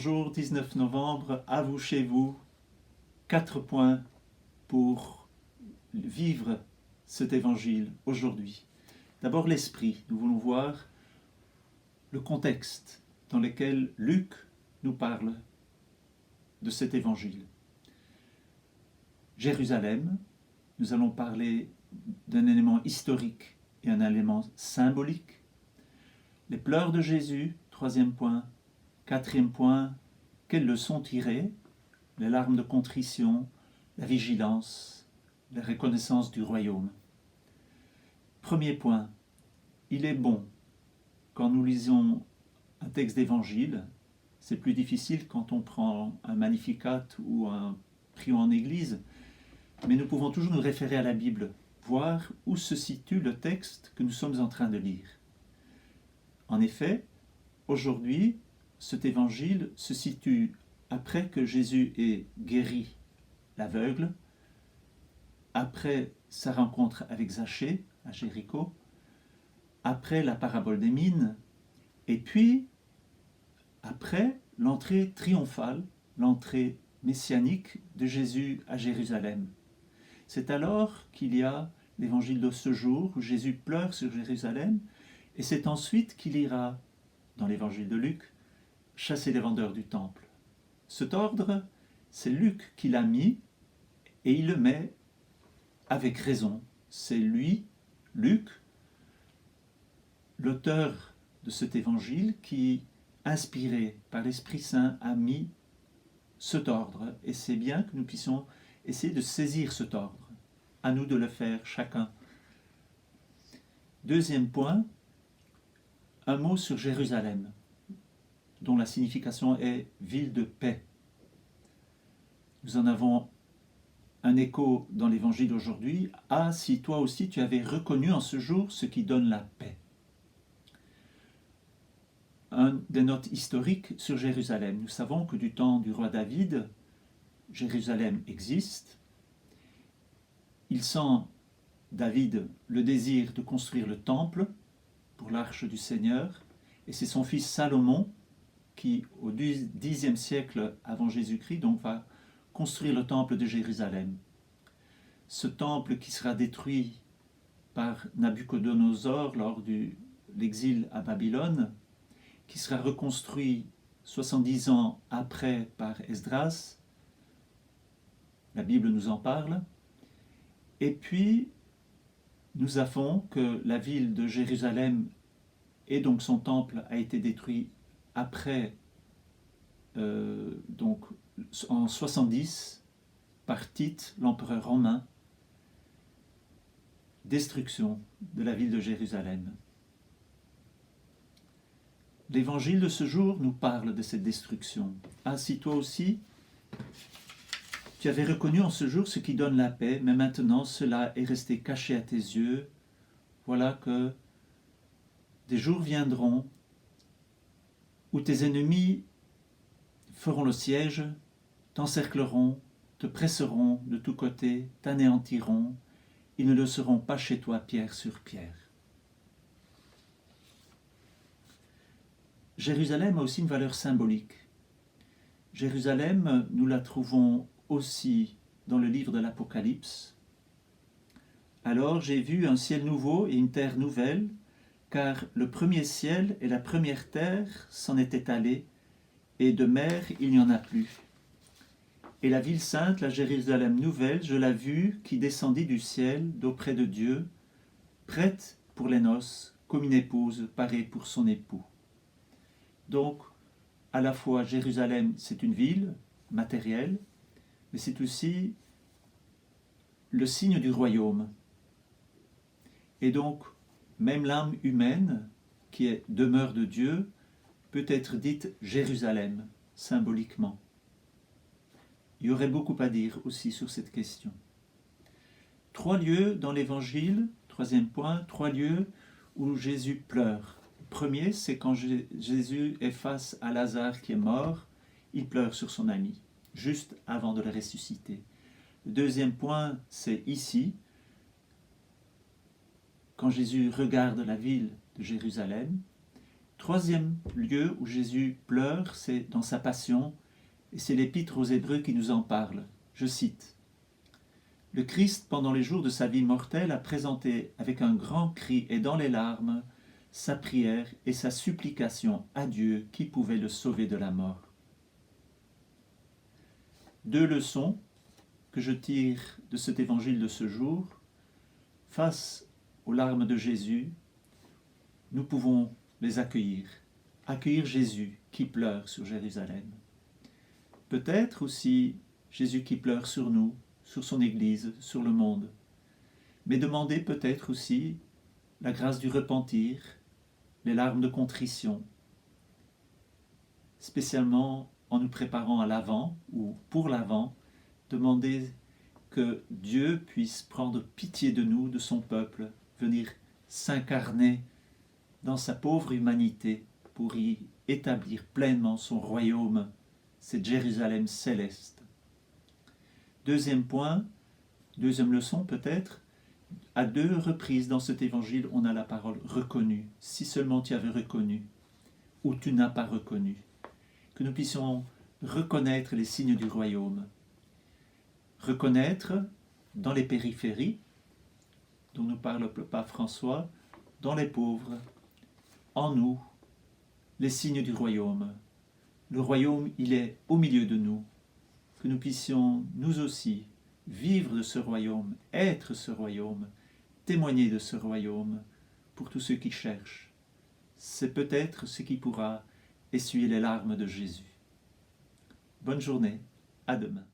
Bonjour, 19 novembre, à vous chez vous. 4 points pour vivre cet évangile aujourd'hui. D'abord l'esprit. Nous voulons voir le contexte dans lequel Luc nous parle de cet évangile. Jérusalem, nous allons parler d'un élément historique et un élément symbolique. Les pleurs de Jésus, troisième point. Quatrième point, quelles leçons tirer? Les larmes de contrition, la vigilance, la reconnaissance du royaume. Premier point, il est bon, quand nous lisons un texte d'évangile, c'est plus difficile quand on prend un Magnificat ou un prion en église, mais nous pouvons toujours nous référer à la Bible, voir où se situe le texte que nous sommes en train de lire. En effet, aujourd'hui, cet évangile se situe après que Jésus ait guéri l'aveugle, après sa rencontre avec Zachée à Jéricho, après la parabole des mines, et puis après l'entrée triomphale, l'entrée messianique de Jésus à Jérusalem. C'est alors qu'il y a l'évangile de ce jour où Jésus pleure sur Jérusalem, et c'est ensuite qu'il ira, dans l'évangile de Luc, chasser les vendeurs du temple. Cet ordre, c'est Luc qui l'a mis, et il le met avec raison. C'est lui, Luc, l'auteur de cet évangile, qui, inspiré par l'Esprit Saint, a mis cet ordre. Et c'est bien que nous puissions essayer de saisir cet ordre. À nous de le faire chacun. Deuxième point, un mot sur Jérusalem, dont la signification est « ville de paix ». Nous en avons un écho dans l'évangile d'aujourd'hui. « Ah, si toi aussi tu avais reconnu en ce jour ce qui donne la paix ». Des notes historiques sur Jérusalem. Nous savons que du temps du roi David, Jérusalem existe. Il sent, David, le désir de construire le temple pour l'arche du Seigneur, et c'est son fils Salomon qui, au Xe siècle avant Jésus-Christ, donc va construire le temple de Jérusalem. Ce temple qui sera détruit par Nabuchodonosor lors de l'exil à Babylone, qui sera reconstruit 70 ans après par Esdras, la Bible nous en parle, et puis nous avons que la ville de Jérusalem et donc son temple a été détruit après, donc en 70, par Tite, l'empereur romain, destruction de la ville de Jérusalem. L'évangile de ce jour nous parle de cette destruction. Ah, si toi aussi, tu avais reconnu en ce jour ce qui donne la paix, mais maintenant cela est resté caché à tes yeux, voilà que des jours viendront où tes ennemis feront le siège, t'encercleront, te presseront de tous côtés, t'anéantiront, ils ne le seront pas chez toi pierre sur pierre. Jérusalem a aussi une valeur symbolique. Jérusalem, nous la trouvons aussi dans le livre de l'Apocalypse. Alors j'ai vu un ciel nouveau et une terre nouvelle, car le premier ciel et la première terre s'en étaient allés, et de mer il n'y en a plus. Et la ville sainte, la Jérusalem nouvelle, je l'ai vue qui descendit du ciel d'auprès de Dieu, prête pour les noces, comme une épouse parée pour son époux. Donc, à la fois Jérusalem, c'est une ville matérielle, mais c'est aussi le signe du royaume. Et donc, même l'âme humaine, qui est demeure de Dieu, peut être dite Jérusalem, symboliquement. Il y aurait beaucoup à dire aussi sur cette question. 3 lieux dans l'Évangile, troisième point, 3 lieux où Jésus pleure. Le premier, c'est quand Jésus est face à Lazare qui est mort, il pleure sur son ami, juste avant de le ressusciter. Le deuxième point, c'est ici, quand Jésus regarde la ville de Jérusalem. Troisième lieu où Jésus pleure, c'est dans sa passion, et c'est l'Épître aux Hébreux qui nous en parle. Je cite. « Le Christ, pendant les jours de sa vie mortelle, a présenté avec un grand cri et dans les larmes sa prière et sa supplication à Dieu qui pouvait le sauver de la mort. » Deux leçons que je tire de cet évangile de ce jour. Face aux larmes de Jésus, nous pouvons les accueillir. Accueillir Jésus qui pleure sur Jérusalem. Peut-être aussi Jésus qui pleure sur nous, sur son Église, sur le monde. Mais demander peut-être aussi la grâce du repentir, les larmes de contrition, spécialement en nous préparant à l'Avent ou pour l'Avent, demander que Dieu puisse prendre pitié de nous, de son peuple, venir s'incarner dans sa pauvre humanité pour y établir pleinement son royaume, cette Jérusalem céleste. Deuxième point, deuxième leçon peut-être, à deux reprises dans cet évangile, on a la parole reconnue. Si seulement tu avais reconnu, ou tu n'as pas reconnu. Que nous puissions reconnaître les signes du royaume. Reconnaître dans les périphéries, dont nous parle le pape François, dans les pauvres, en nous, les signes du royaume. Le royaume, il est au milieu de nous. Que nous puissions, nous aussi, vivre de ce royaume, être ce royaume, témoigner de ce royaume pour tous ceux qui cherchent. C'est peut-être ce qui pourra essuyer les larmes de Jésus. Bonne journée, à demain.